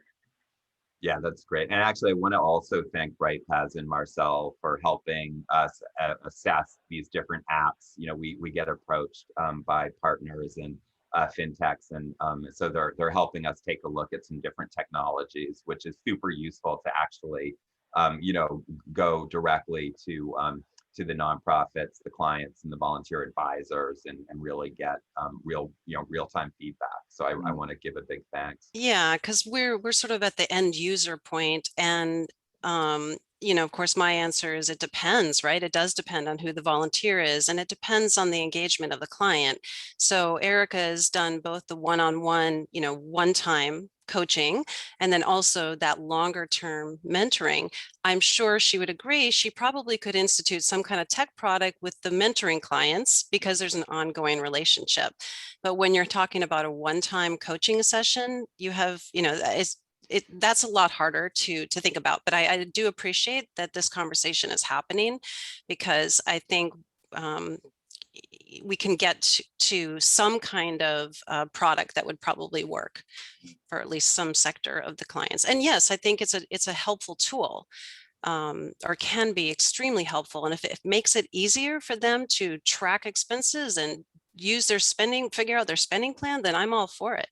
Yeah, that's great. And actually, I want to also thank Brightpaths and Marcel for helping us assess these different apps. We get approached by partners and fintechs, and so they're helping us take a look at some different technologies, which is super useful to actually, go directly to the nonprofits, the clients, and the volunteer advisors, and really get real-time feedback. So I want to give a big thanks. Yeah, because we're sort of at the end user point, and of course, my answer is it depends, right? It does depend on who the volunteer is, and it depends on the engagement of the client. So Erica has done both the one-on-one, one-time coaching, and then also that longer term mentoring. I'm sure she would agree she probably could institute some kind of tech product with the mentoring clients because there's an ongoing relationship. But when you're talking about a one-time coaching session, you have, that's a lot harder to think about. But I do appreciate that this conversation is happening, because I think we can get to some kind of product that would probably work for at least some sector of the clients. And yes, I think it's a helpful tool, or can be extremely helpful. And if it makes it easier for them to track expenses and use their spending, figure out their spending plan, then I'm all for it.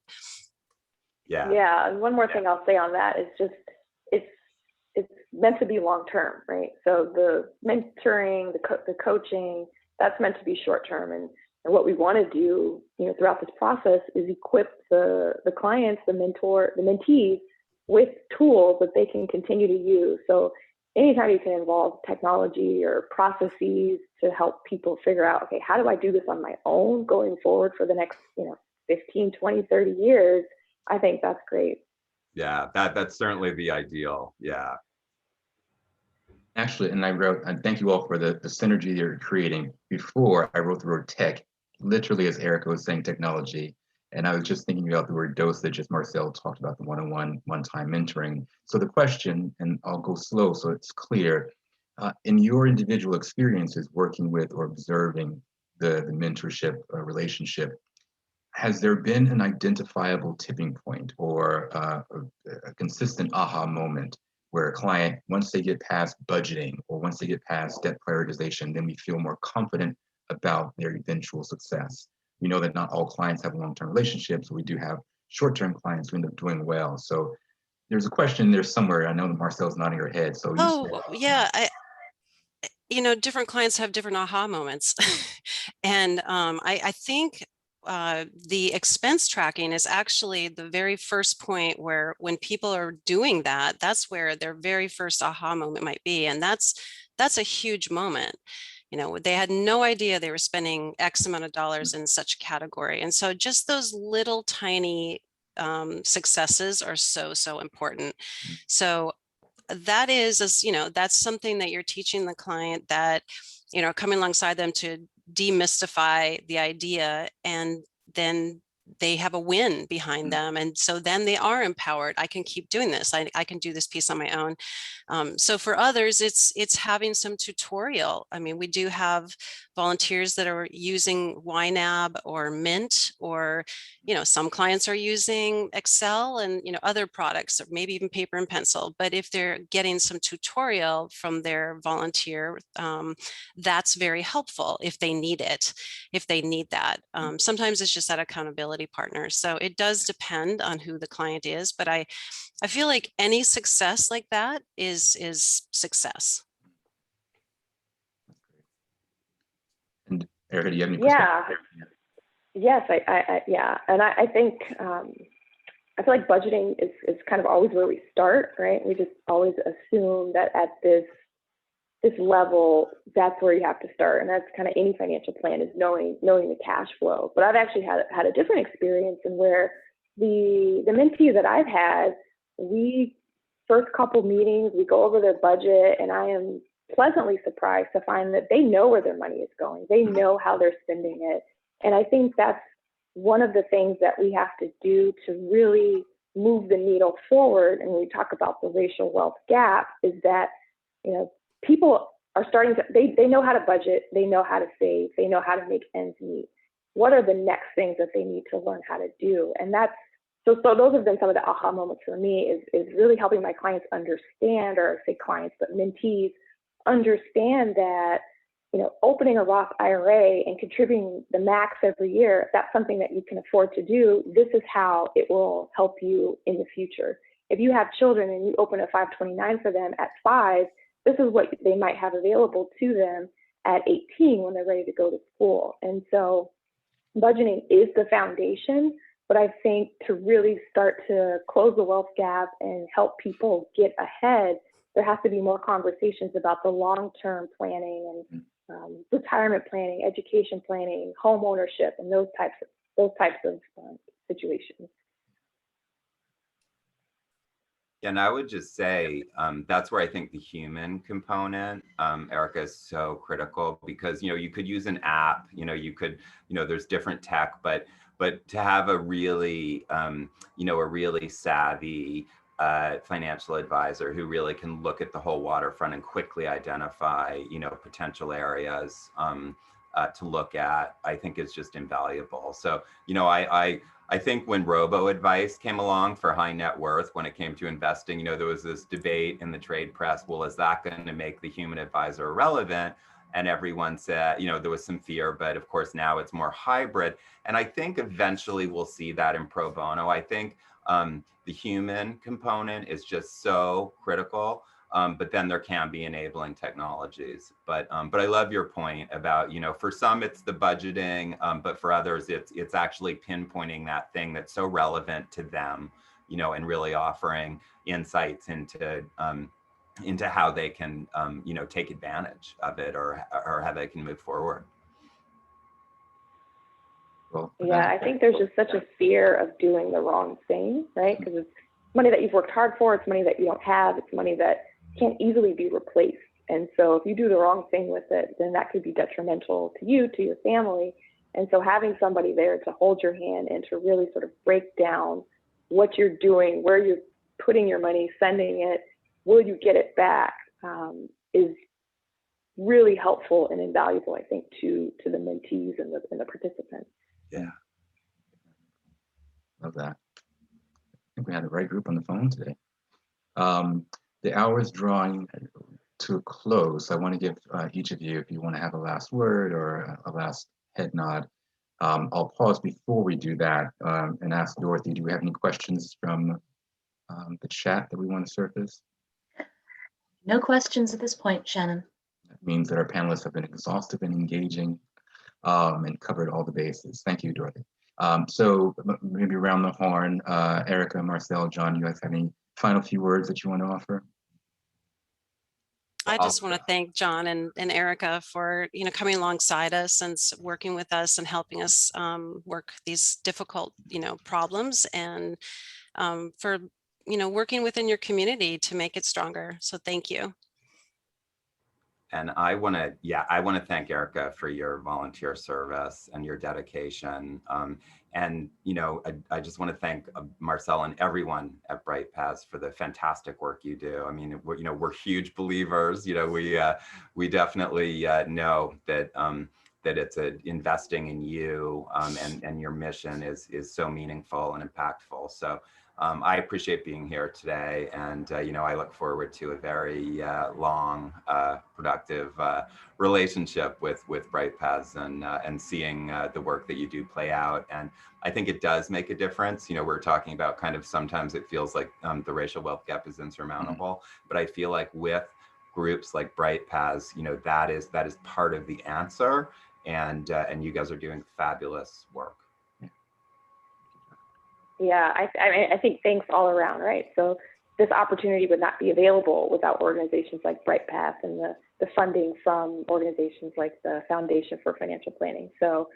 Yeah. And one more thing I'll say on that is just it's meant to be long term, right? So the mentoring, the coaching, that's meant to be short term. And what we want to do, throughout this process is equip the clients, the mentees with tools that they can continue to use. So anytime you can involve technology or processes to help people figure out, okay, how do I do this on my own going forward for the next, 15, 20, 30 years, I think that's great. Yeah, that's certainly the ideal. Yeah. Actually, and thank you all for the synergy you're creating. Before I wrote the word tech, literally as Erica was saying technology, and I was just thinking about the word dosage as Marcel talked about the one-on-one, one-time mentoring. So the question, and I'll go slow so it's clear, in your individual experiences working with or observing the mentorship relationship, has there been an identifiable tipping point or a consistent aha moment where a client, once they get past budgeting or once they get past debt prioritization, then we feel more confident about their eventual success? We know that not all clients have long-term relationships. We do have short-term clients who end up doing well. So there's a question there somewhere. I know that Marcel's nodding her head. So Yeah, different clients have different aha moments. And I think the expense tracking is actually the very first point where, when people are doing that, that's where their very first aha moment might be. And that's a huge moment. They had no idea they were spending X amount of dollars in such a category. And so just those little tiny successes are so important. So that is, that's something that you're teaching the client, that, coming alongside them to demystify the idea, and then they have a win behind them. And so then they are empowered. I can keep doing this. I can do this piece on my own. So for others, it's having some tutorial. I mean, we do have volunteers that are using YNAB or Mint, or, some clients are using Excel and, other products, or maybe even paper and pencil. But if they're getting some tutorial from their volunteer, that's very helpful if they need it, if they need that. Sometimes it's just that accountability partner. So it does depend on who the client is, but I feel like any success like that is success. And Erica, do you have any perspective? Yes, yeah. And I think, I feel like budgeting is kind of always where we start, right? We just always assume that at this level, that's where you have to start. And that's kind of any financial plan, is knowing the cash flow. But I've actually had a different experience in where the mentee that I've had, we first couple meetings, we go over their budget, and I am pleasantly surprised to find that they know where their money is going. They know how they're spending it. And I think that's one of the things that we have to do to really move the needle forward. And when we talk about the racial wealth gap, is that, people are starting to, they know how to budget, they know how to save, they know how to make ends meet. What are the next things that they need to learn how to do? And that's, so those have been some of the aha moments for me, is really helping my clients understand, or say clients, but mentees, understand that, opening a Roth IRA and contributing the max every year, if that's something that you can afford to do, this is how it will help you in the future. If you have children and you open a 529 for them at 5, this is what they might have available to them at 18 when they're ready to go to school. And so budgeting is the foundation, but I think to really start to close the wealth gap and help people get ahead, there has to be more conversations about the long-term planning and retirement planning, education planning, home ownership, and those types of situations. And I would just say that's where I think the human component, Erica, is so critical, because you could use an app, you could, there's different tech, but to have a really a really savvy financial advisor who really can look at the whole waterfront and quickly identify potential areas to look at, I think is just invaluable. So I think when robo advice came along for high net worth, when it came to investing, there was this debate in the trade press, well, is that going to make the human advisor irrelevant? And everyone said, there was some fear, but of course now it's more hybrid. And I think eventually we'll see that in pro bono. I think the human component is just so critical. But then there can be enabling technologies. But I love your point about, for some it's the budgeting, but for others it's actually pinpointing that thing that's so relevant to them, and really offering insights into how they can, take advantage of it, or how they can move forward. Well, yeah, I think there's just such a fear of doing the wrong thing, right? Because it's money that you've worked hard for, it's money that you don't have, it's money that can't easily be replaced. And so if you do the wrong thing with it, then that could be detrimental to you, to your family. And so having somebody there to hold your hand and to really sort of break down what you're doing, where you're putting your money, sending it, will you get it back, is really helpful and invaluable, I think, to the mentees and the participants. Yeah. Love that. I think we had the right group on the phone today. The hour is drawing to a close. So I want to give each of you, if you want to have a last word or a last head nod. I'll pause before we do that and ask Dorothy, do we have any questions from the chat that we want to surface? No questions at this point, Shannon. That means that our panelists have been exhaustive and engaging and covered all the bases. Thank you, Dorothy. So maybe around the horn, Erica, Marcel, John, you guys have any final few words that you want to offer? I just want to thank John and Erica for coming alongside us and working with us and helping us work these difficult problems, and for working within your community to make it stronger. So thank you. And I want to thank Erica for your volunteer service and your dedication. And, I just want to thank Marcel and everyone at Brightpaths for the fantastic work you do. I mean, we're huge believers. We definitely know that that it's investing in you and your mission is so meaningful and impactful. So I appreciate being here today, and I look forward to a very long, productive relationship with Brightpaths and seeing the work that you do play out. And I think it does make a difference. We're talking about kind of sometimes it feels like the racial wealth gap is insurmountable, but I feel like with groups like Brightpaths, that is part of the answer, and you guys are doing fabulous work. Yeah, I think thanks all around, right? So this opportunity would not be available without organizations like Brightpath and the funding from organizations like the Foundation for Financial Planning. So,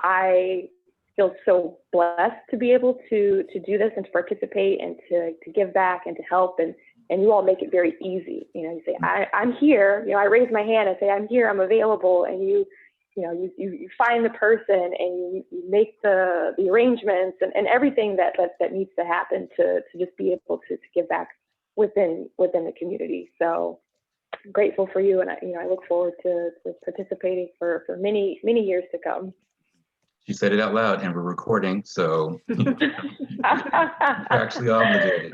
I feel so blessed to be able to do this and to participate and to give back and to help, and you all make it very easy. You say, I'm here, I raise my hand and say, I'm here, I'm available, and you find the person and you make the arrangements and everything that needs to happen to just be able to give back within the community. So I'm grateful for you, and I look forward to participating for many years to come. She said it out loud, and we're recording, so we're actually obligated.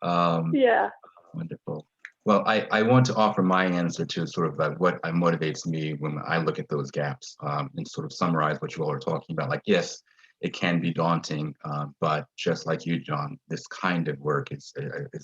Yeah. Wonderful. Well, I want to offer my answer to sort of like what motivates me when I look at those gaps, and sort of summarize what you all are talking about. Like, yes, it can be daunting, but just like you, John, this kind of work is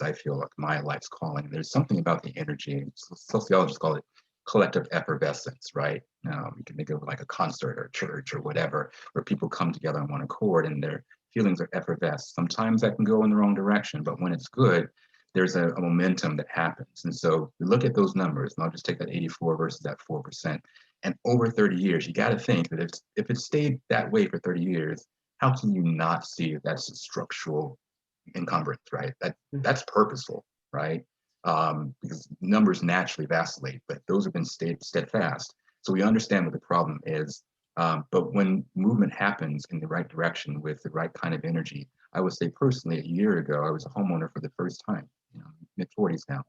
I feel like my life's calling. There's something about the energy. Sociologists call it collective effervescence, right? You can think of like a concert or church or whatever, where people come together on one accord and their feelings are effervescent. Sometimes that can go in the wrong direction, but when it's good, there's a momentum that happens. And so you look at those numbers, and I'll just take that 84 versus that 4%. And over 30 years, you got to think that if it stayed that way for 30 years, how can you not see that's a structural encumbrance, right? That's purposeful, right? Because numbers naturally vacillate, but those have been stayed steadfast. So we understand what the problem is. But when movement happens in the right direction with the right kind of energy, I would say personally, a year ago, I was a homeowner for the first time, mid-40s now.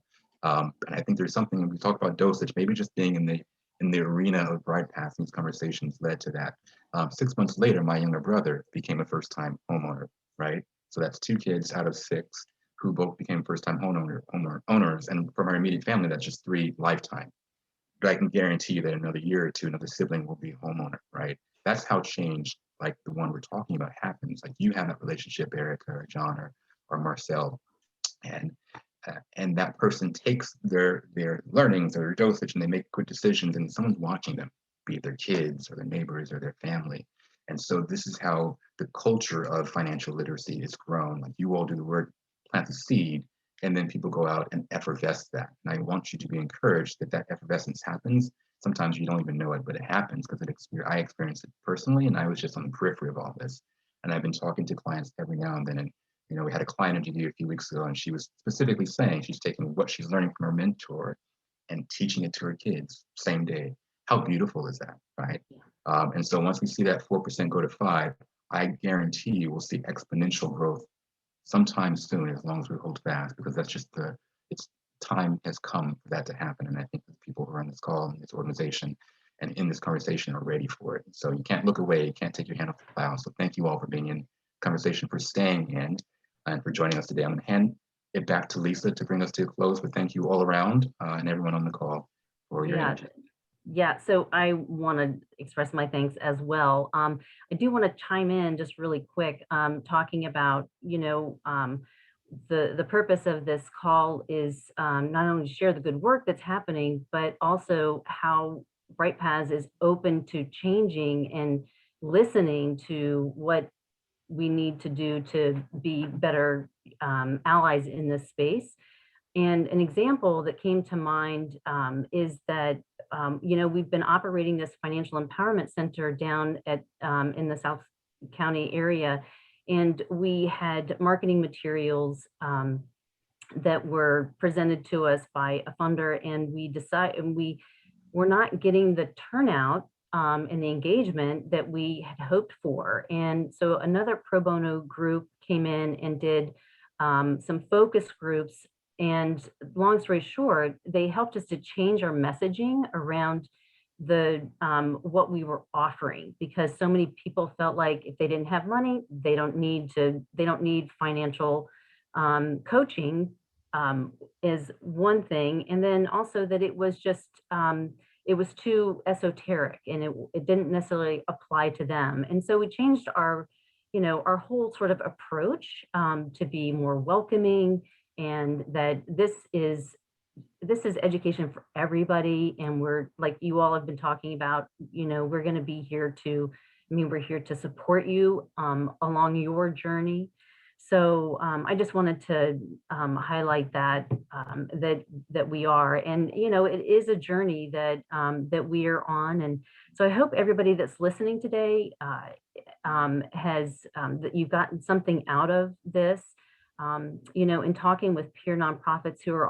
And I think there's something, we talk about dosage, maybe just being in the arena of Brightpass, these conversations led to that. 6 months later, my younger brother became a first-time homeowner, right? So that's 2 kids out of 6 who both became first-time owners. And from our immediate family, that's just 3 lifetime. But I can guarantee you that another year or two, another sibling will be a homeowner, right? That's how change, like the one we're talking about, happens. Like you have that relationship, Erica or John or Marcel, and that person takes their learnings or their dosage and they make good decisions, and someone's watching them, be it their kids or their neighbors or their family. And so this is how the culture of financial literacy is grown. Like you all do the work, plant the seed, and then people go out and effervesce that. And I want you to be encouraged that effervescence happens. Sometimes you don't even know it, but it happens because I experienced it personally, and I was just on the periphery of all this. And I've been talking to clients every now and then, and we had a client interview a few weeks ago, and she was specifically saying she's taking what she's learning from her mentor and teaching it to her kids same day. How beautiful is that, right? And so once we see that 4% go to 5%, I guarantee you we'll see exponential growth sometime soon, as long as we hold fast, because that's just it's time has come for that to happen. And I think the people who are on this call and this organization and in this conversation are ready for it. So you can't look away, you can't take your hand off the plow. So thank you all for being in conversation, for staying in, and for joining us today. I'm going to hand it back to Lisa to bring us to a close, but thank you all around and everyone on the call for your energy. Yeah, so I want to express my thanks as well. I do want to chime in just really quick, talking about, the purpose of this call is not only to share the good work that's happening, but also how Brightpaths is open to changing and listening to what we need to do to be better allies in this space. And an example that came to mind is that, we've been operating this financial empowerment center down at in the South County area, and we had marketing materials that were presented to us by a funder, and we were not getting the turnout and the engagement that we had hoped for. And so another pro bono group came in and did some focus groups. And long story short, they helped us to change our messaging around the what we were offering, because so many people felt like if they didn't have money, they don't need financial coaching is one thing. And then also that it was just it was too esoteric, and it didn't necessarily apply to them. And so we changed our, our whole sort of approach to be more welcoming, and that this is education for everybody. And we're, like you all have been talking about, we're going to be here we're here to support you along your journey. So I just wanted to highlight that that we are, and it is a journey that that we are on. And so I hope everybody that's listening today has that you've gotten something out of this. In talking with peer nonprofits who are